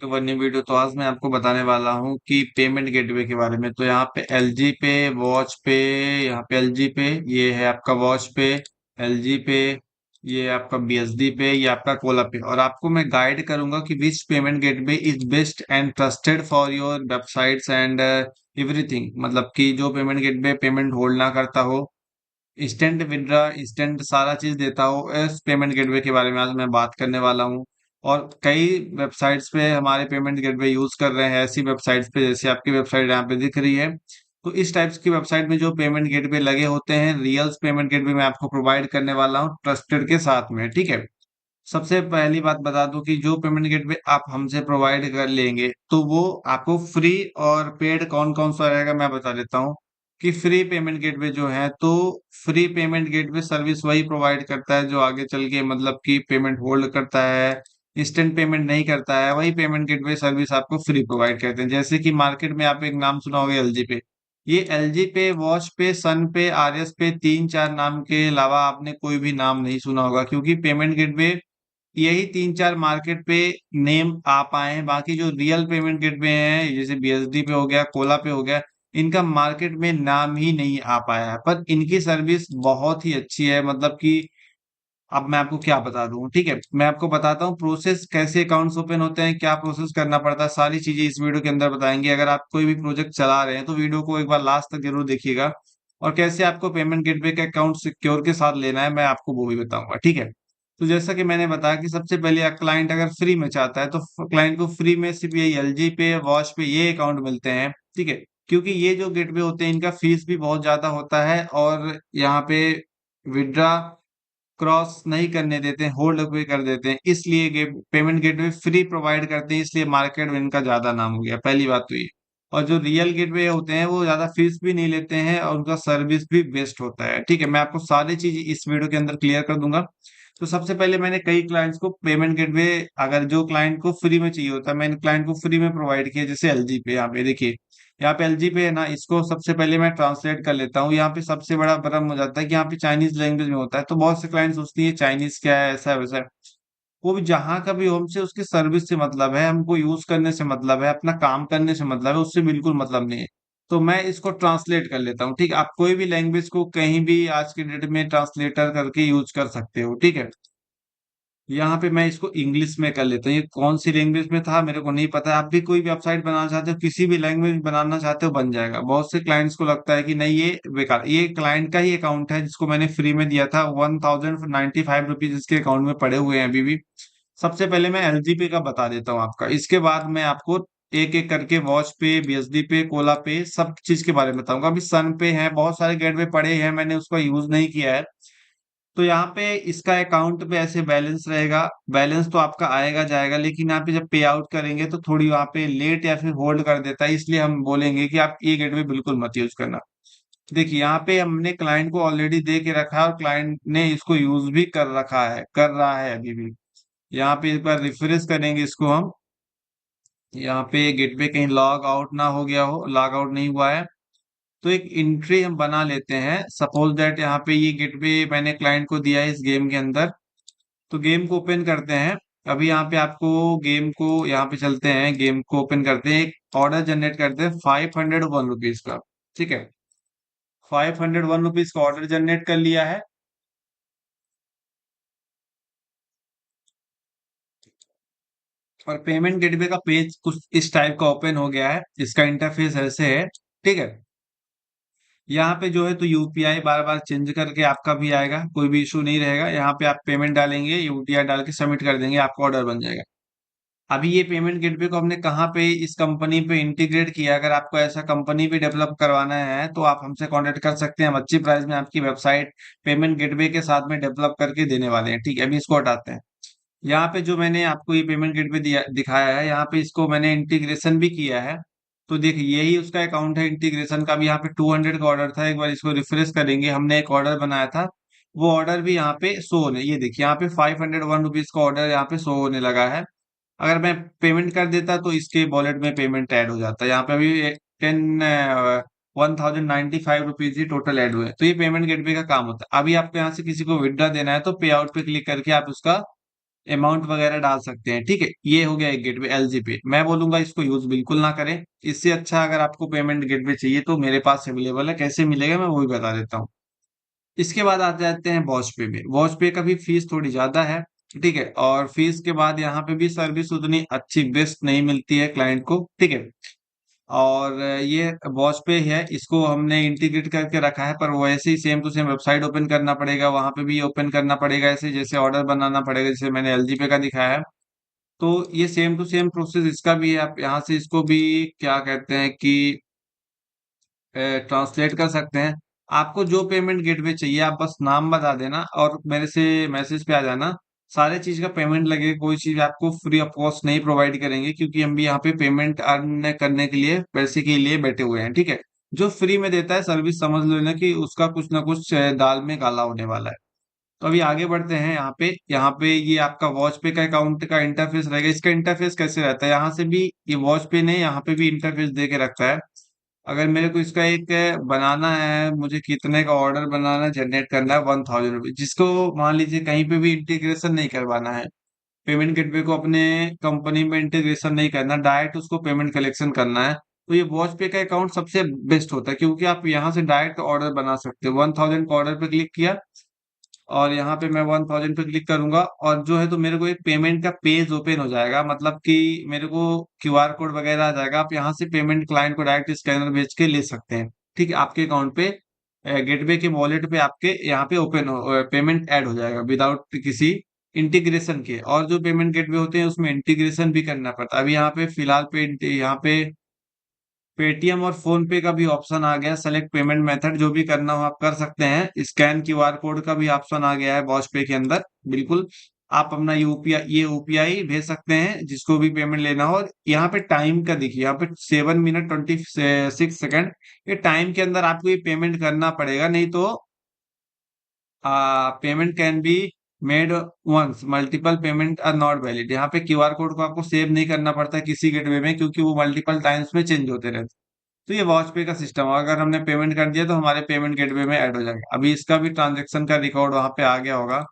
To one new video. तो आज मैं आपको बताने वाला हूँ कि पेमेंट गेटवे के बारे में। तो यहाँ पे एलजी पे, वॉच पे, यहाँ पे एलजी पे, ये है आपका वॉच पे, एलजी पे, ये आपका बीएसडी पे, ये आपका कोला पे। और आपको मैं गाइड करूंगा कि विच payment gateway is best and trusted for your websites and everything. मतलब कि जो पेमेंट गेटवे पेमेंट होल्ड ना करता हो, इंस्टेंट विड्रा, इंस्टेंट सारा चीज देता हो, इस पेमेंट गेटवे के बारे में आज मैं बात करने वाला हूँ। और कई वेबसाइट्स पे हमारे पेमेंट गेटवे यूज कर रहे हैं, ऐसी वेबसाइट्स पे जैसे आपकी वेबसाइट यहाँ पे दिख रही है। तो इस टाइप्स की वेबसाइट में जो पेमेंट गेटवे लगे होते हैं, रियल पेमेंट गेटवे मैं आपको प्रोवाइड करने वाला हूँ ट्रस्टेड के साथ में। ठीक है। सबसे पहली बात बता दूं कि जो पेमेंट गेटवे आप हमसे प्रोवाइड कर लेंगे तो वो आपको फ्री और पेड कौन कौन सा रहेगा मैं बता देता हूँ। कि फ्री पेमेंट गेटवे जो है, तो फ्री पेमेंट गेटवे सर्विस वही प्रोवाइड करता है जो आगे चल के मतलब कि पेमेंट होल्ड करता है, इंस्टेंट पेमेंट नहीं करता है। वही पेमेंट गेटवे सर्विस आपको फ्री प्रोवाइड करते हैं। जैसे कि मार्केट में आप एक नाम सुना होगा, एलजी पे। ये एलजी पे, वॉच पे, सन पे, आरएस पे, तीन चार नाम के अलावा आपने कोई भी नाम नहीं सुना होगा, क्योंकि पेमेंट गेटवे यही तीन चार मार्केट पे नेम आ पाए हैं। बाकी जो रियल पेमेंट गेटवे हैं, जैसे बीएसडी पे हो गया, कोला पे हो गया, इनका मार्केट में नाम ही नहीं आ पाया है। पर इनकी सर्विस बहुत ही अच्छी है। मतलब कि अब मैं आपको क्या बता दूं, ठीक है, मैं आपको बताता हूँ प्रोसेस, कैसे अकाउंट्स ओपन होते हैं, क्या प्रोसेस करना पड़ता है, सारी चीजें इस वीडियो के अंदर बताएंगे। अगर आप कोई भी प्रोजेक्ट चला रहे हैं तो वीडियो को एक बार लास्ट तक जरूर देखिएगा। और कैसे आपको पेमेंट गेटवे का अकाउंट सिक्योर के साथ लेना है, मैं आपको वो भी बताऊंगा। ठीक है। तो जैसा कि मैंने बताया कि सबसे पहले क्लाइंट अगर फ्री में चाहता है तो क्लाइंट को फ्री में सिर्फ ये एलजी पे, वॉच पे ये अकाउंट मिलते हैं। ठीक है। क्योंकि ये जो गेटवे होते हैं इनका फीस भी बहुत ज्यादा होता है, और यहाँ पे विड्रा क्रॉस नहीं करने देते हैं, होल्ड पे कर देते हैं। इसलिए पेमेंट गेटवे फ्री प्रोवाइड करते हैं, इसलिए मार्केट में इनका ज्यादा नाम हो गया। पहली बात तो ये। और जो रियल गेटवे होते हैं वो ज्यादा फीस भी नहीं लेते हैं और उनका सर्विस भी बेस्ट होता है। ठीक है, मैं आपको सारी चीज इस वीडियो के अंदर क्लियर कर दूंगा। तो सबसे पहले मैंने कई क्लाइंट्स को पेमेंट गेटवे, अगर जो क्लाइंट को फ्री में चाहिए होता है, मैंने क्लाइंट को फ्री में प्रोवाइड किया। जैसे एलजी पे, यहाँ पे देखिए, यहाँ पे एलजी पे है ना, इसको सबसे पहले मैं ट्रांसलेट कर लेता हूँ। यहाँ पे सबसे बड़ा भ्रम हो जाता है कि यहाँ पे चाइनीज लैंग्वेज में होता है, तो बहुत से क्लाइंट सोचती है चाइनीज क्या है, ऐसा है वैसा है। वो भी जहां का भी हो, हमसे उसकी सर्विस से मतलब है, हमको यूज करने से मतलब है, अपना काम करने से मतलब है, उससे बिल्कुल मतलब नहीं है। तो मैं इसको ट्रांसलेट कर लेता हूँ। ठीक है, आप कोई भी लैंग्वेज को कहीं भी आज के डेट में ट्रांसलेटर करके यूज कर सकते हो। ठीक है। यहाँ पे मैं इसको इंग्लिश में कर लेता हूँ। ये कौन सी लैंग्वेज में था मेरे को नहीं पता। आप भी कोई वेबसाइट बनाना चाहते हो, किसी भी लैंग्वेज में बनाना चाहते हो, बन जाएगा। बहुत से क्लाइंट्स को लगता है कि नहीं ये बेकार, ये क्लाइंट का ही अकाउंट है जिसको मैंने फ्री में दिया था। 1095 रुपीज इसके अकाउंट में पड़े हुए हैं अभी भी। सबसे पहले मैं एलजीपी का बता देता हूँ आपका, इसके बाद मैं आपको एक एक करके वॉच पे, बीएसडी पे, कोला पे, सब चीज के बारे में बताऊंगा। अभी सन पे है, बहुत सारे गेटवे पड़े हैं, मैंने उसका यूज नहीं किया है। तो यहाँ पे इसका अकाउंट पे ऐसे बैलेंस रहेगा। बैलेंस तो आपका आएगा जाएगा, लेकिन यहाँ पे जब पे आउट करेंगे तो थोड़ी वहां पे लेट या फिर होल्ड कर देता है, इसलिए हम बोलेंगे कि आप ये गेटवे बिल्कुल मत यूज करना। देखिए, यहाँ पे हमने क्लाइंट को ऑलरेडी दे के रखा है और क्लाइंट ने इसको यूज भी कर रखा है, कर रहा है अभी भी। यहाँ पे एक बार रिफ्रेश करेंगे इसको हम। यहाँ पे गेटवे कहीं लॉग आउट ना हो गया हो, लॉग आउट नहीं हुआ है। तो एक एंट्री हम बना लेते हैं। सपोज दैट यहाँ पे ये गेटवे मैंने क्लाइंट को दिया है इस गेम के अंदर। तो गेम को ओपन करते हैं। अभी यहाँ पे आपको गेम को, यहाँ पे चलते हैं, गेम को ओपन करते हैं, एक ऑर्डर जनरेट करते हैं 501 रुपीज का। ठीक है, 501 रुपीज का ऑर्डर जनरेट कर लिया है। और पेमेंट गेटवे का पेज कुछ इस टाइप का ओपन हो गया है। इसका इंटरफेस ऐसे है। ठीक है। यहाँ पे जो है तो यूपीआई बार बार चेंज करके आपका भी आएगा, कोई भी इशू नहीं रहेगा। यहाँ पे आप पेमेंट डालेंगे, यूपीआई डाल के सबमिट कर देंगे, आपका ऑर्डर बन जाएगा। अभी ये पेमेंट गेटवे को हमने कहाँ पे, इस कंपनी पे इंटीग्रेट किया। अगर आपको ऐसा कंपनी भी डेवलप करवाना है तो आप हमसे कांटेक्ट कर सकते हैं। हम अच्छी प्राइस में आपकी वेबसाइट पेमेंट गेटवे के साथ में डेवलप करके देने वाले हैं। ठीक है, अभी इसको हटाते हैं। यहाँ पे जो मैंने आपको ये पेमेंट गेटवे दिया दिखाया है, यहाँ पे इसको मैंने इंटीग्रेशन भी किया है। तो देखिए, यही उसका अकाउंट है इंटीग्रेशन का भी। यहाँ पे 200 का ऑर्डर था, एक बार इसको रिफ्रेश करेंगे, हमने एक ऑर्डर बनाया था, वो ऑर्डर भी यहाँ पे शो होने, ये देखिए यहाँ पे 501 रुपीज का ऑर्डर यहाँ पे शो होने लगा है। अगर मैं पेमेंट कर देता तो इसके वॉलेट में पेमेंट ऐड हो जाता। यहाँ पे अभी 1095 रुपीज ही टोटल ऐड हुए। तो ये पेमेंट गेटवे का काम होता है। अभी आपको यहाँ से किसी को विड्रॉ देना है तो पे आउट पे क्लिक करके आप उसका अमाउंट वगैरह डाल सकते हैं। ठीक है, ये हो गया एक गेटवे एलजी पे। मैं बोलूंगा इसको यूज बिल्कुल ना करें। इससे अच्छा अगर आपको पेमेंट गेटवे चाहिए तो मेरे पास अवेलेबल है, कैसे मिलेगा मैं वो भी बता देता हूँ। इसके बाद आ जाते हैं वॉच पे में। वॉच पे का भी फीस थोड़ी ज्यादा है। ठीक है, और फीस के बाद यहाँ पे भी सर्विस उतनी अच्छी बेस्ट नहीं मिलती है क्लाइंट को। ठीक है, और ये वॉच पे है, इसको हमने इंटीग्रेट करके रखा है, पर वो ऐसे ही same to same website open करना पड़ेगा, वहां पे भी ओपन करना पड़ेगा ऐसे, जैसे ऑर्डर बनाना पड़ेगा, जैसे मैंने एलजी पे का दिखाया है। तो ये सेम टू सेम प्रोसेस इसका भी है। आप यहाँ से इसको भी क्या कहते हैं कि ट्रांसलेट कर सकते हैं। आपको जो पेमेंट गेटवे चाहिए आप बस नाम बता देना और मेरे से मैसेज पे आ जाना। सारे चीज का पेमेंट लगेगा, कोई चीज आपको फ्री ऑफ कॉस्ट नहीं प्रोवाइड करेंगे, क्योंकि हम भी यहाँ पे पेमेंट अर्न करने के लिए, पैसे के लिए बैठे हुए हैं। ठीक है, जो फ्री में देता है सर्विस समझ लेना कि उसका कुछ ना कुछ दाल में काला होने वाला है। तो अभी आगे बढ़ते हैं। यहाँ पे ये आपका वॉच पे का अकाउंट का इंटरफेस रहेगा। इसका इंटरफेस कैसे रहता है, यहाँ से भी ये वॉच पे ने यहाँ पे भी इंटरफेस दे के रखा है। अगर मेरे को इसका एक बनाना है, मुझे कितने का ऑर्डर बनाना जनरेट करना है 1000 रुपीज, जिसको मान लीजिए कहीं पे भी इंटीग्रेशन नहीं करवाना है, पेमेंट गेटवे को अपने कंपनी में इंटीग्रेशन नहीं करना, डायरेक्ट उसको पेमेंट कलेक्शन करना है, तो ये वॉच पे का अकाउंट सबसे बेस्ट होता है, क्योंकि आप यहाँ से डायरेक्ट ऑर्डर बना सकते हो। 1000 का ऑर्डर पे क्लिक किया और यहाँ पे मैं 1000 पे क्लिक करूंगा और जो है तो मेरे को एक पेमेंट का पेज ओपन हो जाएगा, मतलब कि मेरे को क्यूआर कोड वगैरह आ जाएगा। आप यहाँ से पेमेंट क्लाइंट को डायरेक्ट स्कैनर भेज के ले सकते हैं। ठीक है, आपके अकाउंट पे गेटवे के वॉलेट पे आपके यहाँ पे ओपन हो पेमेंट ऐड हो जाएगा विदाउट किसी इंटीग्रेशन के। और जो पेमेंट गेटवे होते हैं उसमें इंटीग्रेशन भी करना पड़ता है। अभी यहाँ पे फिलहाल पे यहाँ पे पेटीएम और फोन पे का भी ऑप्शन आ गया, सेलेक्ट पेमेंट मेथड, जो भी करना हो आप कर सकते हैं। स्कैन क्यूआर कोड का भी ऑप्शन आ गया है वॉच पे के अंदर। बिल्कुल, आप अपना यूपीआई भेज सकते हैं जिसको भी पेमेंट लेना हो। यहाँ पे टाइम का देखिए, यहाँ पे 7 मिनट 26 सेकंड, ये टाइम के अंदर आपको ये पेमेंट करना पड़ेगा, नहीं तो payment can be made once, multiple payment are not valid. यहाँ पे क्यूआर कोड को आपको सेव नहीं करना पड़ता किसी गेटवे में, क्योंकि वो मल्टीपल टाइम्स में चेंज होते रहते। तो ये वॉच पे का सिस्टम है, अगर हमने पेमेंट कर दिया तो हमारे पेमेंट गेटवे में ऐड हो जाएगा। अभी इसका भी ट्रांजेक्शन का रिकॉर्ड वहां पे आ गया होगा।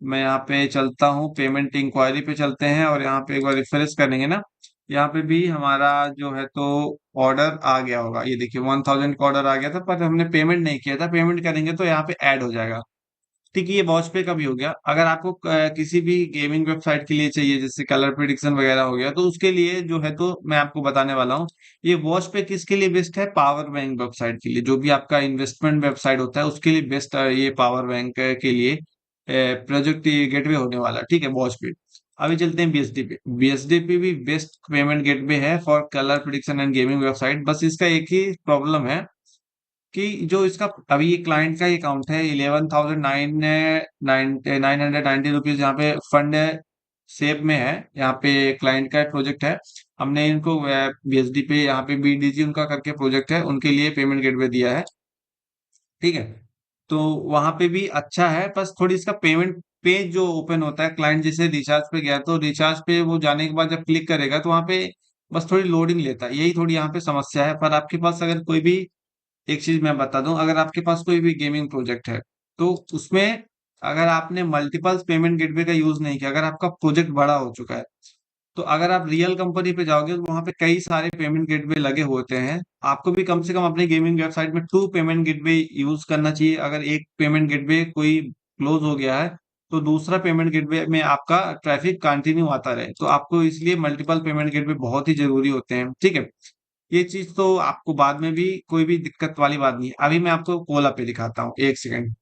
मैं यहाँ पे चलता हूँ, पेमेंट इंक्वायरी पे चलते हैं और यहाँ पे एक बार रिफ्रेश करेंगे ना, यहाँ पे भी हमारा जो है तो ऑर्डर आ गया होगा। ये देखिए 1000 का ऑर्डर आ गया था, पर हमने पेमेंट नहीं किया था, पेमेंट करेंगे तो यहाँ पे ऐड हो जाएगा। ठीक है, ये वॉच पे का भी हो गया। अगर आपको किसी भी गेमिंग वेबसाइट के लिए चाहिए, जैसे कलर प्रिडिक्शन वगैरह हो गया, तो उसके लिए जो है तो मैं आपको बताने वाला हूँ। ये वॉच पे किसके लिए बेस्ट है, पावर बैंक वेबसाइट के लिए, जो भी आपका इन्वेस्टमेंट वेबसाइट होता है उसके लिए बेस्ट ये पावर बैंक के लिए प्रोजेक्ट गेटवे होने वाला। ठीक है, वॉच पे। अभी चलते हैं बीएसडी पे। बीएसडी पे भी बेस्ट पेमेंट गेटवे है for colour prediction and gaming website. बस इसका एक ही प्रॉब्लम है कि जो इसका अभी ये क्लाइंट का अकाउंट है, 11,990 रुपीज यहाँ पे फंड सेव में है। यहाँ पे क्लाइंट का प्रोजेक्ट है, हमने इनको बीएसडी पे यहाँ पे बीडीजी उनका करके प्रोजेक्ट है, उनके लिए पेमेंट गेटवे दिया है। ठीक है, तो वहां पे भी अच्छा है, बस थोड़ी इसका पेमेंट पेज जो ओपन होता है, क्लाइंट जैसे रिचार्ज पे गया तो रिचार्ज पे वो जाने के बाद जब क्लिक करेगा तो वहां पे बस थोड़ी लोडिंग लेता है, यही थोड़ी यहाँ पे समस्या है। पर आपके पास अगर कोई भी, एक चीज मैं बता दूं, अगर आपके पास कोई भी गेमिंग प्रोजेक्ट है तो उसमें अगर आपने मल्टीपल पेमेंट गेटवे का यूज नहीं किया, अगर आपका प्रोजेक्ट बड़ा हो चुका है, तो अगर आप रियल कंपनी पे जाओगे तो वहां पे कई सारे पेमेंट गेटवे लगे होते हैं। आपको भी कम से कम अपनी गेमिंग वेबसाइट में 2 पेमेंट गेटवे यूज करना चाहिए। अगर एक पेमेंट गेटवे कोई क्लोज हो गया है तो दूसरा पेमेंट गेटवे में आपका ट्रैफिक कंटिन्यू आता रहे, तो आपको इसलिए मल्टीपल पेमेंट गेटवे बहुत ही जरूरी होते हैं। ठीक है, ये चीज तो आपको बाद में भी कोई भी दिक्कत वाली बात नहीं है। अभी मैं आपको कोला पे दिखाता हूँ, एक सेकंड।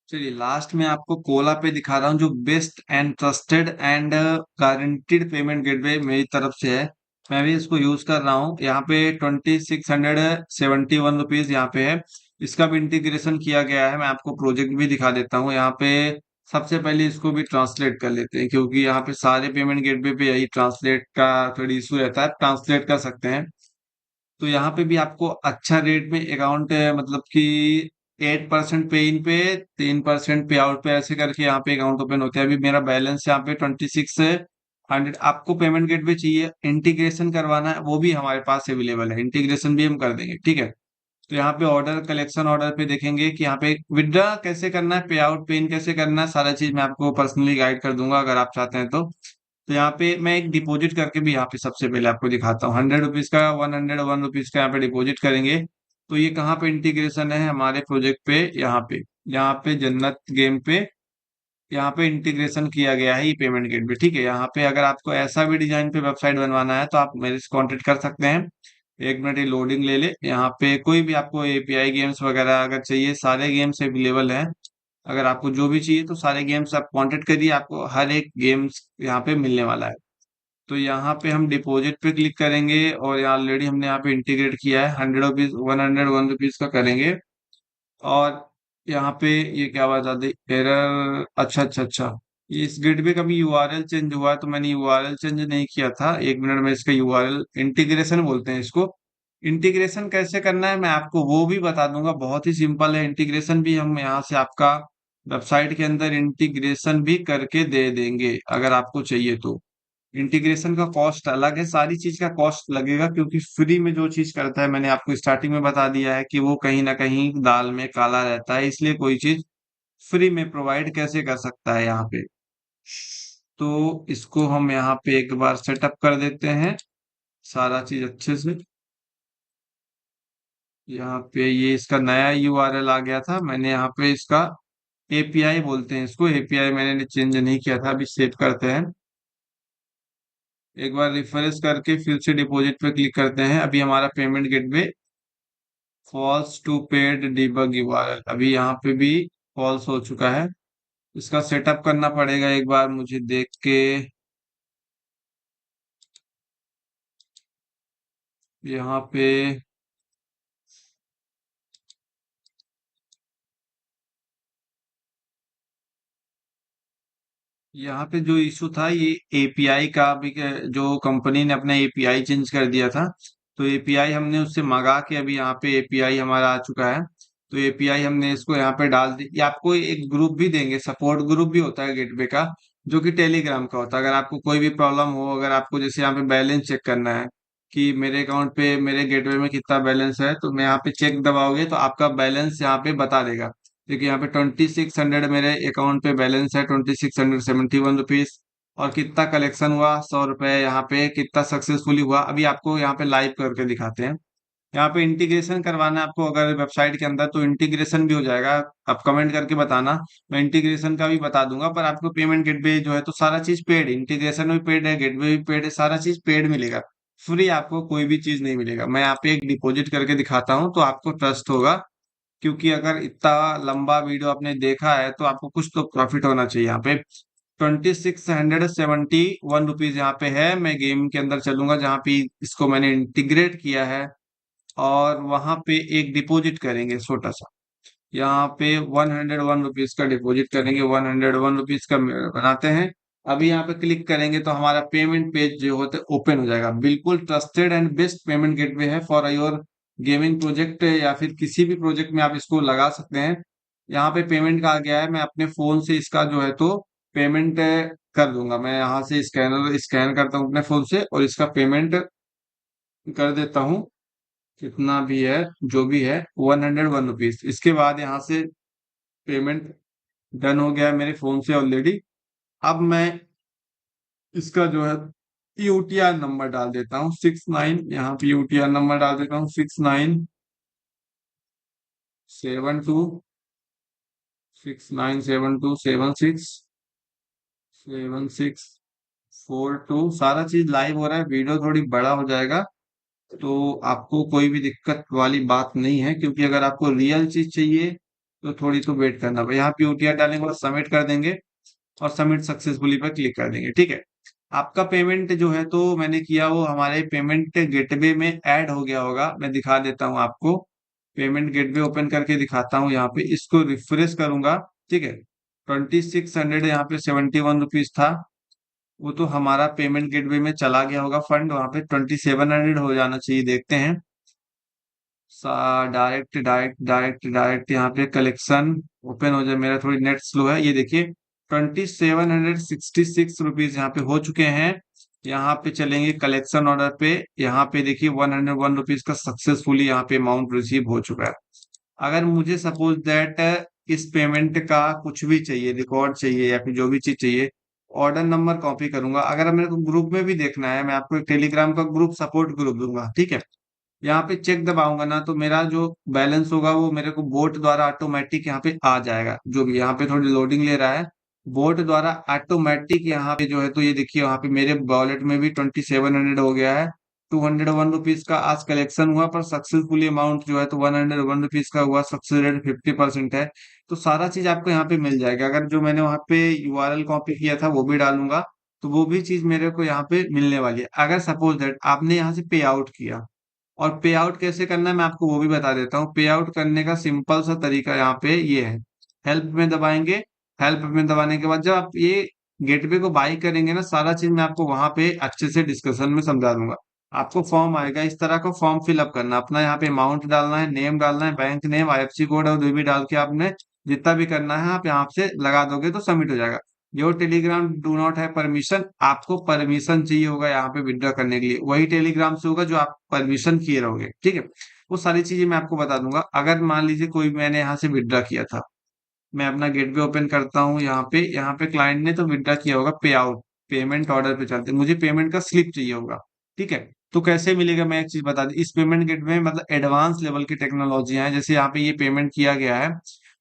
चलिए, लास्ट में आपको कोला पे दिखा रहा हूँ, जो best and trusted and guaranteed payment gateway मेरी तरफ से है। मैं भी इसको यूज कर रहा हूँ। यहाँ पे 2671 रुपीज यहाँ पे है। इसका भी इंटीग्रेशन किया गया है। मैं आपको प्रोजेक्ट भी दिखा देता हूँ। यहाँ पे सबसे पहले इसको भी ट्रांसलेट कर लेते हैं, क्योंकि यहाँ पे सारे पेमेंट गेटवे पे यही ट्रांसलेट का थोड़ी इशू रहता है, ट्रांसलेट कर सकते हैं। तो यहाँ पे भी आपको अच्छा रेट में अकाउंट, मतलब कि 8% पे इन पे, 3% पे आउट पे, ऐसे करके यहाँ पे अकाउंट ओपन होते हैं। अभी मेरा बैलेंस यहाँ पे 2600। आपको पेमेंट गेट पे चाहिए, इंटीग्रेशन करवाना है, वो भी हमारे पास अवेलेबल है, इंटीग्रेशन भी हम कर देंगे। ठीक है, तो यहाँ पे ऑर्डर कलेक्शन ऑर्डर पे देखेंगे कि यहाँ पे विड्रा कैसे करना है, पे आउट पे इन कैसे करना है, सारा चीज मैं आपको पर्सनली गाइड कर दूंगा अगर आप चाहते हैं तो यहाँ पे मैं एक डिपॉजिट करके भी यहाँ पे सबसे पहले आपको दिखाता हूँ। 100 रुपीज का, 101 रुपीज का यहाँ पे डिपॉजिट करेंगे। तो ये कहाँ पे इंटीग्रेशन है हमारे प्रोजेक्ट पे, यहाँ पे जन्नत गेम पे यहाँ पे इंटीग्रेशन किया गया है ये पेमेंट गेटवे। ठीक है, यहाँ पे अगर आपको ऐसा भी डिजाइन पे वेबसाइट बनवाना है तो आप मेरे से कांटेक्ट कर सकते हैं। एक मिनट ये लोडिंग ले ले। यहाँ पे कोई भी आपको एपीआई गेम्स वगैरह अगर चाहिए, सारे गेम्स अवेलेबल हैं। अगर आपको जो भी चाहिए तो सारे गेम्स आप कांटेक्ट करिए, आपको हर एक गेम्स यहाँ पे मिलने वाला है। तो यहाँ पे हम डिपॉजिट पे क्लिक करेंगे और यहाँ ऑलरेडी हमने यहाँ पे इंटीग्रेट किया है। 100 रुपीज, 101 रुपीज का करेंगे। और यहाँ पे ये क्या बता दे एरर, अच्छा अच्छा अच्छा, ये इस गेटवे का भी यूआरएल चेंज हुआ है, तो मैंने यूआरएल चेंज नहीं किया था। एक मिनट में इसका यूआरएल इंटीग्रेशन बोलते हैं इसको। इंटीग्रेशन कैसे करना है मैं आपको वो भी बता दूंगा, बहुत ही सिंपल है। इंटीग्रेशन भी हम यहाँ से आपका वेबसाइट के अंदर इंटीग्रेशन भी करके दे देंगे अगर आपको चाहिए तो। इंटीग्रेशन का कॉस्ट अलग है, सारी चीज का कॉस्ट लगेगा, क्योंकि फ्री में जो चीज करता है मैंने आपको स्टार्टिंग में बता दिया है कि वो कहीं ना कहीं दाल में काला रहता है, इसलिए कोई चीज फ्री में प्रोवाइड कैसे कर सकता है यहाँ पे। तो इसको हम यहाँ पे एक बार सेटअप कर देते हैं सारा चीज अच्छे से। यहाँ पे ये इसका नया यूआरएल आ गया था, मैंने यहाँ पे इसका एपीआई बोलते हैं इसको, एपीआई मैंने चेंज नहीं किया था। अभी सेव करते हैं, एक बार रिफ्रेश करके फिर से डिपॉजिट पे क्लिक करते हैं। अभी हमारा payment gateway falls to paid debug URL, अभी यहाँ पे भी फॉल्स हो चुका है। इसका सेटअप करना पड़ेगा एक बार मुझे देख के। यहाँ पे यहाँ पे जो इशू था ये एपीआई का भी, जो कंपनी ने अपना एपीआई चेंज कर दिया था। तो एपीआई हमने उससे मंगा के अभी यहाँ पे एपीआई हमारा आ चुका है। तो एपीआई हमने इसको यहाँ पे डाल दी। ये आपको एक ग्रुप भी देंगे, सपोर्ट ग्रुप भी होता है गेटवे का, जो कि टेलीग्राम का होता है। अगर आपको कोई भी प्रॉब्लम हो, अगर आपको जैसे यहाँ पे बैलेंस चेक करना है कि मेरे अकाउंट पे मेरे गेटवे में कितना बैलेंस है, तो मैं यहाँ पे चेक दबाओगे तो आपका बैलेंस यहाँ पे बता देगा। देखिए यहाँ पे 2600 मेरे अकाउंट पे बैलेंस है, 2671 रुपीज। और कितना कलेक्शन हुआ, 100 रुपए। यहाँ पे कितना सक्सेसफुली हुआ अभी आपको यहाँ पे लाइव करके दिखाते हैं। यहाँ पे इंटीग्रेशन करवाना है आपको अगर वेबसाइट के अंदर, तो इंटीग्रेशन भी हो जाएगा। आप कमेंट करके बताना, मैं इंटीग्रेशन का भी बता दूंगा। पर आपको पेमेंट गेटवे जो है तो सारा चीज पेड, इंटीग्रेशन भी पेड है, गेटवे भी पेड है, सारा चीज पेड मिलेगा। फ्री आपको कोई भी चीज नहीं मिलेगा। मैं यहाँ पे एक डिपॉजिट करके दिखाता हूँ तो आपको ट्रस्ट होगा, क्योंकि अगर इतना लंबा वीडियो आपने देखा है तो आपको कुछ तो प्रॉफिट होना चाहिए। यहाँ पे 2671 रुपीज यहाँ पे है। मैं गेम के अंदर चलूंगा जहाँ पे इसको मैंने इंटीग्रेट किया है, और वहां पे एक डिपॉजिट करेंगे छोटा सा। यहाँ पे 101 रुपीज का डिपॉजिट करेंगे, 101 रुपीज का बनाते हैं। अभी यहाँ पे क्लिक करेंगे तो हमारा पेमेंट पेज जो होता है ओपन हो जाएगा। बिल्कुल trusted and best payment gateway है फॉर योर गेमिंग प्रोजेक्ट, या फिर किसी भी प्रोजेक्ट में आप इसको लगा सकते हैं। यहाँ पे पेमेंट का आ गया है, मैं अपने फोन से इसका जो है तो पेमेंट कर दूंगा। मैं यहाँ से स्कैनर स्कैन करता हूँ अपने फोन से और इसका पेमेंट कर देता हूँ। कितना भी है जो भी है, 101 रुपीज। इसके बाद यहाँ से पेमेंट डन हो गया है मेरे फोन से ऑलरेडी। अब मैं इसका जो है यूटीआर नंबर डाल देता हूँ 69, यहाँ पे यूटीआर नंबर डाल देता हूँ 6972, सारा चीज लाइव हो रहा है। वीडियो थोड़ी बड़ा हो जाएगा तो आपको कोई भी दिक्कत वाली बात नहीं है, क्योंकि अगर आपको रियल चीज चाहिए तो थोड़ी तो वेट करना पड़ेगा। यहाँ पे यूटीआर डालेंगे और सबमिट कर देंगे, और सबमिट सक्सेसफुली पर क्लिक कर देंगे। ठीक है, आपका पेमेंट जो है तो मैंने किया वो हमारे पेमेंट गेटवे में ऐड हो गया होगा। मैं दिखा देता हूँ आपको, पेमेंट गेटवे ओपन करके दिखाता हूँ। यहाँ पे इसको रिफ्रेश करूंगा। ठीक है, 2600 यहाँ पे 71 रुपीज था, वो तो हमारा पेमेंट गेटवे में चला गया होगा फंड। वहां पे 2700 हो जाना चाहिए, देखते हैं। डायरेक्ट डायरेक्ट डायरेक्ट डायरेक्ट यहाँ पे कलेक्शन ओपन हो जाए। मेरा थोड़ी नेट स्लो है, ये देखिए 2766 रुपीज यहाँ पे हो चुके हैं। यहाँ पे चलेंगे कलेक्शन ऑर्डर पे। यहाँ पे देखिए 101 रुपीज का सक्सेसफुली यहाँ पे अमाउंट रिसीव हो चुका है। अगर मुझे सपोज दैट इस पेमेंट का कुछ भी चाहिए, रिकॉर्ड चाहिए या फिर जो भी चीज चाहिए, ऑर्डर नंबर कॉपी करूंगा। अगर मेरे को ग्रुप में भी देखना है, मैं आपको एक टेलीग्राम का ग्रुप सपोर्ट ग्रुप दूंगा, ठीक है। यहाँ पे चेक दबाऊंगा ना, तो मेरा जो बैलेंस होगा वो मेरे को बोट द्वारा ऑटोमेटिक यहाँ पे आ जाएगा। जो भी यहाँ पे थोड़ी लोडिंग ले रहा है, बोट द्वारा ऑटोमेटिक यहाँ पे जो है, तो ये देखिए यहाँ पे मेरे वॉलेट में भी 2700 हो गया है। 201 रुपीज का आज कलेक्शन हुआ, पर सक्सेसफुली अमाउंट जो है तो 101 रुपीज का हुआ। सक्सेस रेट 50% है। तो सारा चीज आपको यहाँ पे मिल जाएगा। अगर जो मैंने वहाँ पे यूआरएल कॉपी किया था वो भी डालूंगा, तो वो भी चीज मेरे को यहाँ पे मिलने वाली है। अगर सपोज दैट आपने यहाँ से पे आउट किया, और पे आउट कैसे करना है मैं आपको वो भी बता देता हूँ। पे आउट करने का सिंपल सा तरीका यहाँ पे ये है। हेल्प में दबाएंगे। हेल्प में दबाने के बाद जब आप ये गेटवे को बाई करेंगे ना, सारा चीज मैं आपको वहां पे अच्छे से डिस्कशन में समझा दूंगा। आपको फॉर्म आएगा, इस तरह का फॉर्म फिलअप करना, अपना यहाँ पे अमाउंट डालना है, नेम डालना है, बैंक नेम, आईएफएससी कोड और जो भी डाल के आपने जितना भी करना है आप यहाँ से लगा दोगे तो सबमिट हो जाएगा। योर टेलीग्राम डू नॉट है परमिशन, आपको परमिशन चाहिए होगा यहाँ पे विड्रॉ करने के लिए, वही टेलीग्राम से होगा जो आप परमिशन किए रहोगे, ठीक है। वो सारी चीजें मैं आपको बता दूंगा। अगर मान लीजिए कोई मैंने यहाँ से विड्रॉ किया था, मैं अपना गेटवे ओपन करता हूँ, यहाँ पे क्लाइंट ने तो विड्रॉ किया होगा पे आउट, पेमेंट ऑर्डर पे चलते मुझे पेमेंट का स्लिप चाहिए होगा, ठीक है। तो कैसे मिलेगा मैं एक चीज बता दी, इस पेमेंट गेटवे में मतलब एडवांस लेवल की टेक्नोलॉजी है। जैसे यहाँ पे ये पेमेंट किया गया है,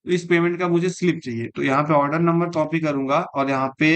तो इस पेमेंट का मुझे स्लिप चाहिए, तो यहाँ पे ऑर्डर नंबर कॉपी करूंगा और यहाँ पे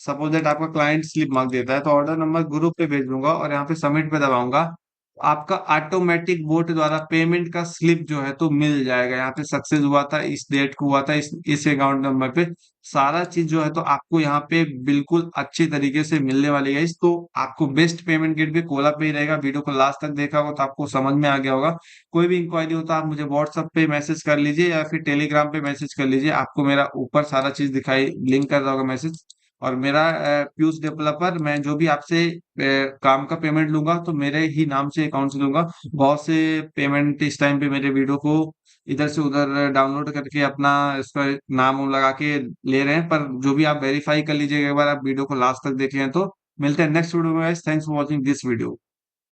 सपोज दैट आपका क्लाइंट स्लिप मांग देता है, तो ऑर्डर नंबर ग्रुप पे भेज दूंगा और यहाँ पे सबमिट पे दबाऊंगा। आपका ऑटोमेटिक बोट द्वारा पेमेंट का स्लिप जो है तो मिल जाएगा। यहाँ पे सक्सेस हुआ था, इस डेट को हुआ था, इस अकाउंट नंबर पे, सारा चीज जो है तो आपको यहाँ पे बिल्कुल अच्छी तरीके से मिलने वाली है। इस तो आपको बेस्ट पेमेंट गेट भी कोला पे ही रहेगा। वीडियो को लास्ट तक देखा होगा तो आपको समझ में आ गया होगा। कोई भी इंक्वायरी हो तो आप मुझे व्हाट्सएप पे मैसेज कर लीजिए या फिर टेलीग्राम पे मैसेज कर लीजिए। आपको मेरा ऊपर सारा चीज दिखाई, लिंक कर रहा होगा मैसेज। और मेरा पीयूष डेवलपर, मैं जो भी आपसे काम का पेमेंट लूंगा तो मेरे ही नाम से अकाउंट से लूंगा। बहुत से पेमेंट इस टाइम पे मेरे वीडियो को इधर से उधर डाउनलोड करके अपना इसका नाम वाम लगा के ले रहे हैं, पर जो भी आप वेरीफाई कर लीजिएगा, एक बार आप वीडियो को लास्ट तक देखें तो। मिलते हैं नेक्स्ट वीडियो में। Thanks for watching this video.